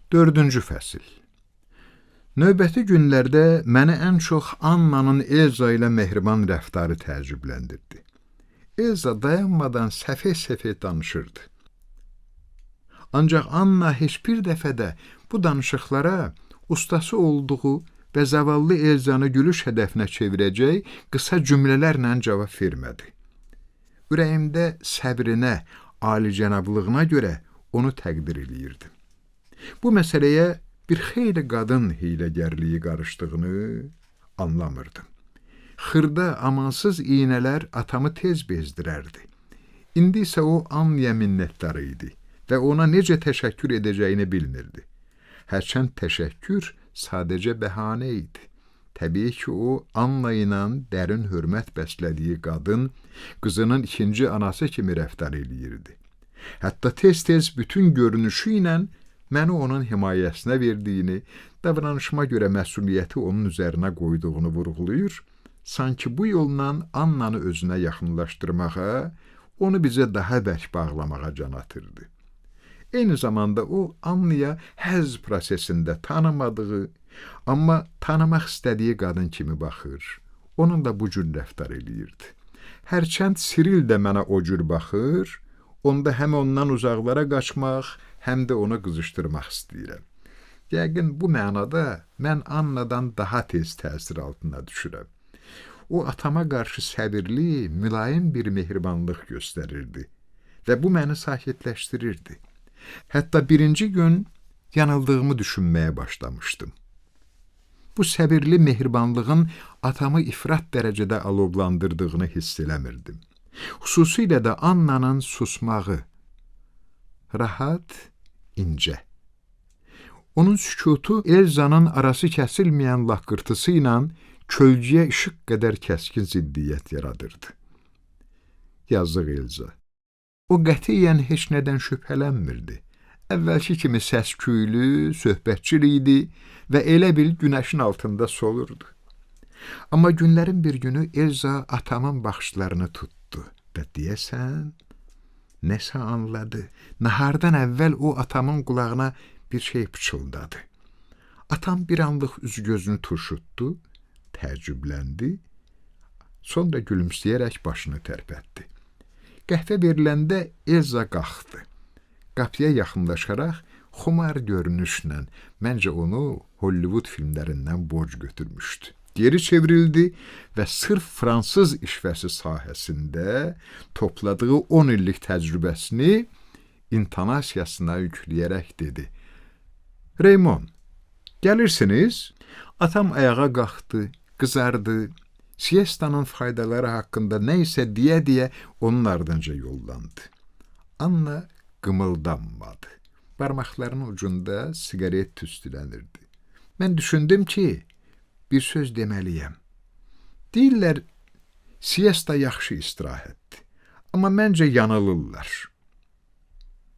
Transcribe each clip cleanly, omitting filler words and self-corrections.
4-cü fəsil. Növbəti günlərdə məni ən çox Annanın Elza ilə mehriban rəftarı təəccübləndirdi. Elza dayanmadan səfeh-səfeh danışırdı. Ancaq Anna heç bir dəfə də bu danışıqlara ustası olduğu və zavallı Elzanı gülüş hədəfinə çevirəcək qısa cümlələrlə cavab vermədi. Ürəyimdə səbrinə, alicənablığına görə onu təqdir eləyirdim. Bu məsələyə bir xeyli qadın hiyləgərliyi qarışdığını anlamırdım. Xırda, amansız iynələr atamı tez bezdirərdi. İndi isə o Annaya minnətdar idi və ona necə təşəkkür edəcəyini bilmirdi. Hərçənd təşəkkür sadəcə bəhanə idi. Təbii ki, o, Anna ilə dərin hörmət bəslədiyi qadın, qızının ikinci anası kimi rəftar eləyirdi. Hətta tez-tez bütün görünüşü ilə məni onun himayəsinə verdiyini, davranışıma görə məsuliyyəti onun üzərinə qoyduğunu vurğulayır, sanki bu yolla Annanı özünə yaxınlaşdırmağa, onu bizə daha bərk bağlamağa can atırdı. Eyni zamanda o, Annaya həzz prosesində tanımadığı, amma tanımaq istədiyi qadın kimi baxır, onunla bu cür rəftar eləyirdi. Hərçənd Siril də mənə o cür baxır, onda həm ondan uzaqlara qaçmaq, həm də onu qızışdırmaq istəyirəm. Yəqin bu mənada mən Annadan daha tez təsir altına düşürəm. O, atama qarşı səbirli, mülayim bir mehribanlıq göstərirdi və bu məni sakitləşdirirdi. Hətta birinci gün yanıldığımı düşünməyə başlamışdım. Bu səbirli mehribanlığın atamı ifrat dərəcədə alovlandırdığını hiss eləmirdim. Xüsusilə də Annanın susmağı, rahat, incə. Onun sükutu Elzanın arası kəsilməyən laqqırtısı ilə kölgəyə işıq qədər kəskin ziddiyyət yaradırdı. Yazıq Elza. O qətiyyən heç nədən şübhələnmirdi. Əvvəlki kimi səsküylü, söhbətçil idi və elə bil günəşin altında solurdu. Amma günlərin bir günü Elza atamın baxışlarını tutdu və deyəsən, nəsə anladı. Nahardan əvvəl o atamın qulağına bir şey pıçıldadı. Atam bir anlıq üz-gözünü turşutdu, təəccübləndi, sonra gülümsəyərək başını tərpətdi. Qəhvə veriləndə Elza qalxdı. Qapıya yaxınlaşaraq xumar görünüşlə, məncə onu Hollywood filmlərindən borc götürmüşdü. Geri çevrildi və sırf fransız işvəsi sahəsində topladığı 10 illik təcrübəsini intonasiyasına yükləyərək dedi. Raymond, gəlirsiniz? Atam ayağa qalxdı, qızardı. Siestanın faydaları haqqında nə isə deyə-deyə onun ardınca yollandı. Anna qımıldanmadı. Barmaqlarının ucunda siqaret tüstülənirdi. Mən düşündüm ki, bir söz deməliyəm. Deyirlər, siesta yaxşı istirahətdir. Amma məncə yanılırlar.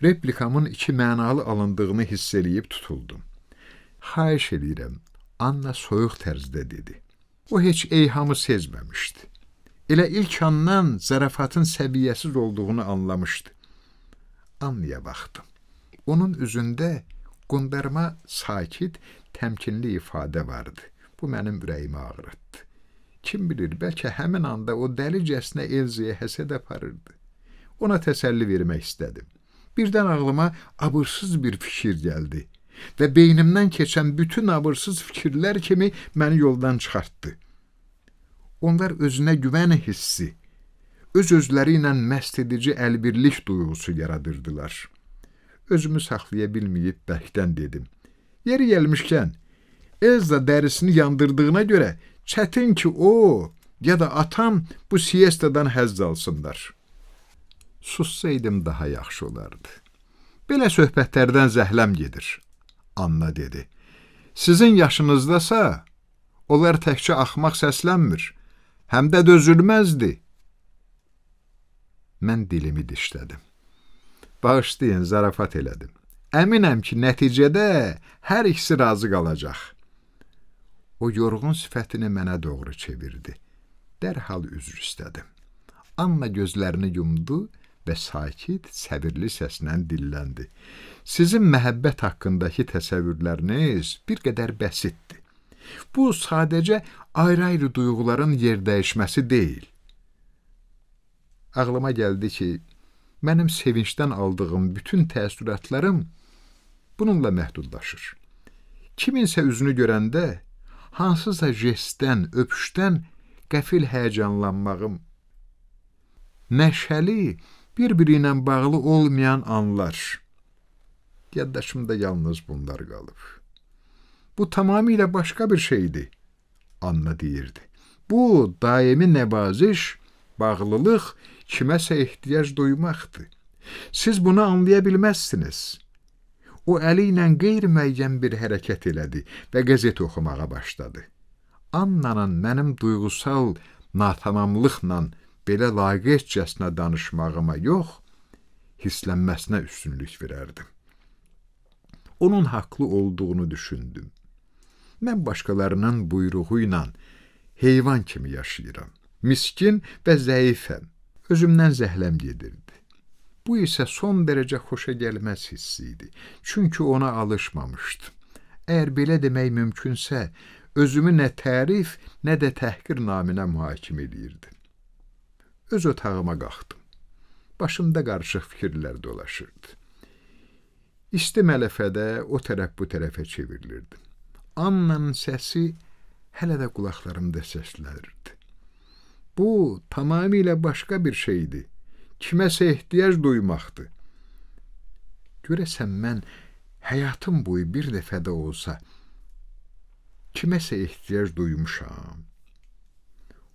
Replikamın iki mənalı alındığını hiss eləyib tutuldum. Xahiş edirəm, Anna soyuq tərzdə dedi. O heç eyhamı sezməmişdi. Elə ilk andan zarafatın səviyyəsiz olduğunu anlamışdı. Annaya baxdım. Onun üzündə qondarma, sakit, təmkinli ifadə vardı. Bu mənim ürəyimi ağrıtdı. Kim bilir, bəlkə həmin anda o dəlicəsinə Elzaya həsəd aparırdı. Ona təsəlli vermək istədim. Birdən ağlıma abırsız bir fikir gəldi və beynimdən keçən bütün abırsız fikirlər kimi məni yoldan çıxartdı. Onlar özünə güvən hissi, öz-özləri ilə məst edici əlbirlik duyğusu yaradırdılar. Özümü saxlaya bilməyib bərkdən dedim. Yeri gəlmişkən, Elza dərisini yandırdığına görə çətin ki o ya da atam bu siestadan həzz alsınlar. Sussaydım daha yaxşı olardı. Belə söhbətlərdən zəhləm gedir, Anna dedi. Sizin yaşınızdasa, onlar təkcə axmaq səslənmir, həm də dözülməzdi. Mən dilimi dişlədim. Bağışlayın, zarafat elədim. Əminəm ki, nəticədə hər ikisi razı qalacaq. O yorğun sifətini mənə doğru çevirdi. Dərhal üzr istədim. Anna gözlərini yumdu və sakit, səbirli səslə dilləndi. Sizin məhəbbət haqqındakı təsəvvürləriniz bir qədər bəsitdir. Bu, sadəcə ayrı-ayrı duyğuların yerdəyişməsi deyil. Ağlıma gəldi ki, mənim sevincdən aldığım bütün təəssüratlarım bununla məhdudlaşır. Kiminsə üzünü görəndə, hansısa jestdən, öpüşdən qəfil həyəcanlanmağım, nəşəli, bir-biri ilə bağlı olmayan anlar, yaddaşımda yalnız bunlar qalıb. Bu tamamilə başqa bir şeydir, Anna deyirdi. Bu, daimi nəvaziş, bağlılıq, kiməsə ehtiyac duymaqdır. Siz bunu anlaya bilməzsiniz. O əli ilə qeyri-müəyyən bir hərəkət elədi və qəzet oxumağa başladı. Annanın mənim duyğusal natamamlıqla belə laqeydcəsinə danışmağıma yox, hisslənməsinə üstünlük verərdim. Onun haqlı olduğunu düşündüm. Mən başqalarının buyruğu ilə heyvan kimi yaşayıram. Miskin və zəifəm. Özümdən zəhləm gedirdi. Bu isə son dərəcə xoşa gəlməz hissi idi. Çünki ona alışmamışdım. Əgər belə demək mümkünsə, özümü nə tərif, nə də təhqir naminə mühakimə edirdim. Öz otağıma qalxdım. Başımda qarışıq fikirlər dolaşırdı. İsti mələfədə o tərəf bu tərəfə çevrilirdim. Annanın səsi hələ də qulaqlarımda səslənirdi. Bu, tamamilə başqa bir şeydir. Kiməsə ehtiyac duymaqdır. Görəsən mən həyatım boyu bir dəfə də olsa kiməsə ehtiyac duymuşam.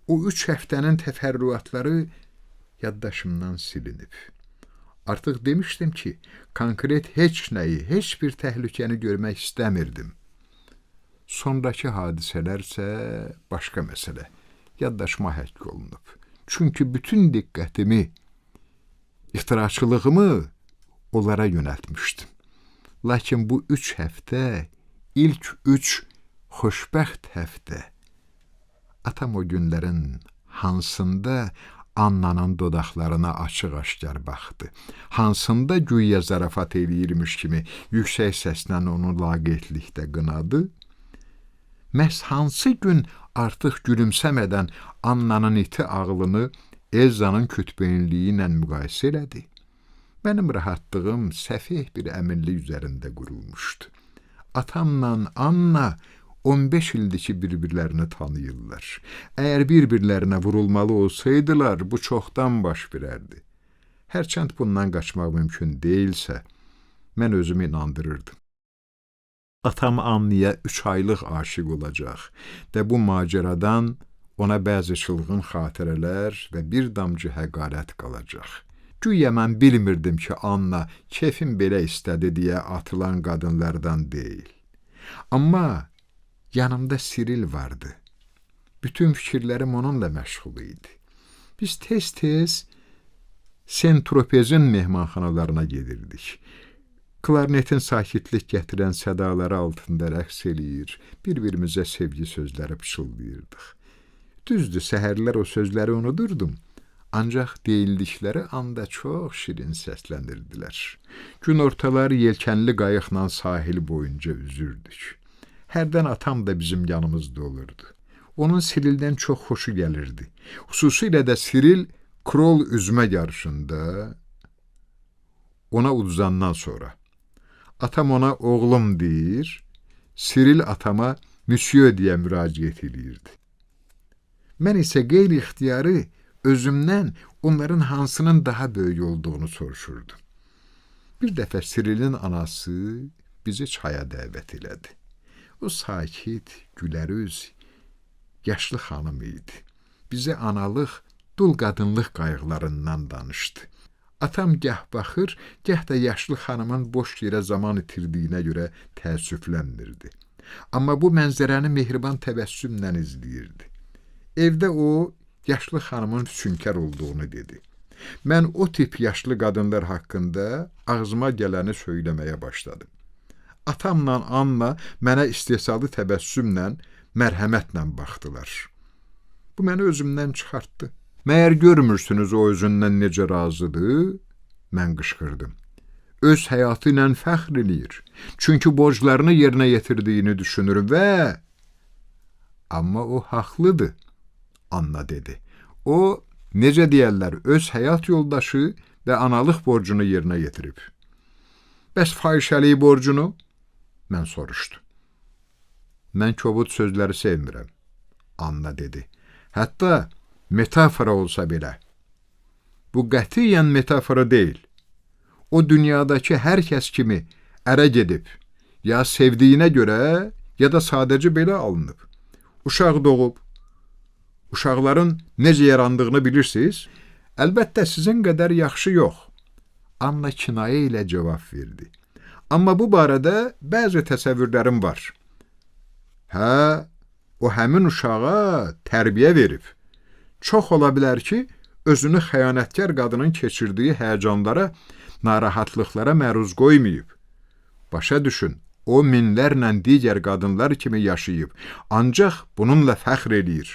O 3 həftənin təfərrüatları yaddaşımdan silinib. Artıq demişdim ki, konkret heç nəyi, heç bir təhlükəni görmək istəmirdim. Sonrakı hadisələrsə başqa məsələ. Yaddaşıma həkk olunub. Çünki bütün diqqətimi, ixtiraçılığımı onlara yönəltmişdim. Lakin bu 3 həftə, ilk 3 xoşbəxt həftə, atam o günlərin hansında Annanın dodaqlarına açıq-aşkar baxdı. Hansında güya zarafat eləyirmiş kimi yüksək səslə onu laqeydlikdə qınadı. Məhz hansı gün artıq gülümsəmədən Annanın iti ağlını Elzanın kütbeyinliyi ilə müqayisə elədi. Mənim rahatlığım səfih bir əminlik üzərində qurulmuşdu. Atamla Anna 15 ildir ki, bir-birlərini tanıyırlar. Əgər bir-birlərinə vurulmalı olsaydılar, bu çoxdan baş verərdi. Hərçənd bundan qaçmaq mümkün deyilsə, mən özümü inandırırdım. Atam Annaya 3 aylıq aşiq olacaq və bu macəradan ona bəzi çılğın xatirələr və bir damcı həqarət qalacaq. Güya mən bilmirdim ki, Anna kefim belə istədi deyə atılan qadınlardan deyil. Amma yanımda Siril vardı. Bütün fikirlərim onunla məşğul idi. Biz tez-tez Saint-Tropez'in mehmanxanalarına gedirdik. Klarnetin sakitlik gətirən sədaları altında rəqs eləyir, bir-birimizə sevgi sözləri pıçıldayırdıq. Düzdür, səhərlər o sözləri unudurdum. Ancaq deyildikləri anda çox şirin səslənirdilər. Gün ortaları yelkənli qayıqla sahil boyunca üzürdük. Hərdən atam da bizim yanımızda olurdu. Onun Sirildən çox xoşu gəlirdi. Xüsusilə də Siril krol üzmə yarışında ona uduzandan sonra. Atam ona oğlum deyir, Siril atama müsyo deyə müraciət edirdi. Mən isə qeyri-ixtiyarı özümdən onların hansının daha böyük olduğunu soruşurdum. Bir dəfə Sirilin anası bizi çaya dəvət elədi. O sakit, gülərüz, yaşlı xanım idi. Bizə analıq, dul qadınlıq qayğılarından danışdı. Atam gah baxır, gah da yaşlı xanımın boş yerə zaman itirdiyinə görə təəssüflənmirdi. Amma bu mənzərəni mehriban təbəssümlə izləyirdi. Evdə o, yaşlı xanımın füsunkar olduğunu dedi. Mən o tip yaşlı qadınlar haqqında ağzıma gələni söyləməyə başladım. Atamla Anna mənə istehzalı təbəssümlə, mərhəmətlə baxdılar. Bu məni özümdən çıxartdı. Məyər görmürsünüz o özündən necə razıdır? Mən qışqırdım. Öz həyatı ilə fəxr eləyir. Çünki borclarını yerinə yetirdiyini düşünür və... Amma o haqlıdır, Anna dedi. O, necə deyərlər, öz həyat yoldaşı və analıq borcunu yerinə yetirib. Bəs fahişəlik borcunu? Mən soruşdum. Mən kobud sözləri sevmirəm, Anna dedi. Hətta metafora olsa belə. Bu qətiyyən metafora deyil. O dünyadakı hər kəs kimi ərə gedib, ya sevdiyinə görə, ya da sadəcə belə alınıb. Uşaq doğub. Uşaqların necə yarandığını bilirsiniz? Əlbəttə, sizin qədər yaxşı yox. Anna kinayə ilə cavab verdi. Amma bu barədə bəzi təsəvvürlərim var. Hə, o həmin uşağa tərbiyə verib. Çox ola bilər ki, özünü xəyanətkar qadının keçirdiyi həyəcanlara, narahatlıqlara məruz qoymayıb. Başa düşün, o minlərlə digər qadınlar kimi yaşayıb, ancaq bununla fəxr eləyir.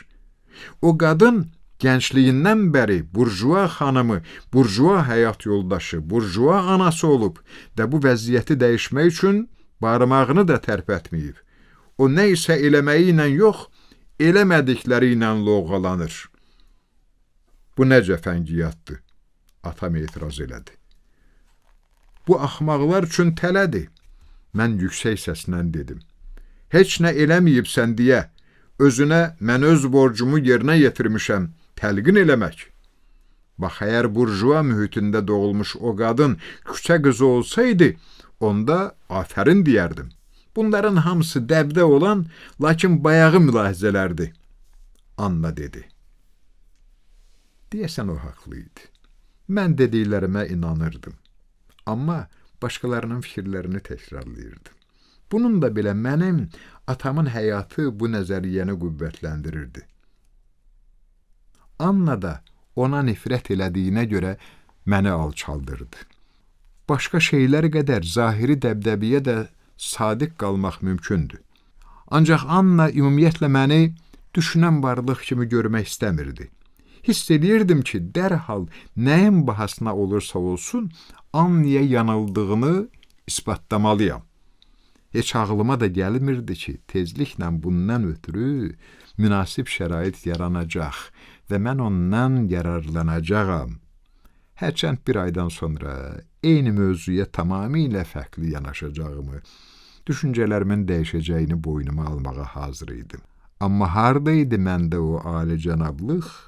O qadın gəncliyindən bəri burjua xanımı, burjua həyat yoldaşı, burjua anası olub və bu vəziyyəti dəyişmək üçün barmağını da tərpətməyib. O nə isə eləməyi ilə yox, eləmədikləri ilə lovğalanır. Bu necə fəngiyatdır? Atam etiraz elədi. Bu axmaqlar üçün tələdir. Mən yüksək səslə dedim. Heç nə eləməyibsən deyə, özünə mən öz borcumu yerinə yetirmişəm, təlqin eləmək. Bax, əgər burjua mühitində doğulmuş o qadın küçə qızı olsaydı, onda afərin deyərdim. Bunların hamısı dəbdə olan, lakin bayağı mülahizələrdir, Anna dedi. Deyəsən o haqlı idi. Mən dediklərimə inanırdım. Amma başqalarının fikirlərini təkrarlayırdım. Bunun da belə mənim atamın həyatı bu nəzəriyyəni qüvvətləndirirdi. Anna da ona nifrət elədiyinə görə məni alçaldırdı. Başqa şeylər qədər zahiri dəbdəbiyə də sadiq qalmaq mümkündür. Ancaq Anna ümumiyyətlə məni düşünən varlıq kimi görmək istəmirdi. Hiss edirdim ki, dərhal nəyin bahasına olursa olsun, Annaya yanıldığını isbatlamalıyam. Heç ağlıma da gəlmirdi ki, tezliklə bundan ötürü münasib şərait yaranacaq və mən ondan yararlanacağam. Hərçənd bir aydan sonra eyni mövzuya tamamilə fərqli yanaşacağımı, düşüncələrimin dəyişəcəyini boynuma almağa hazır idim. Amma hardaydı məndə o alicənablıq?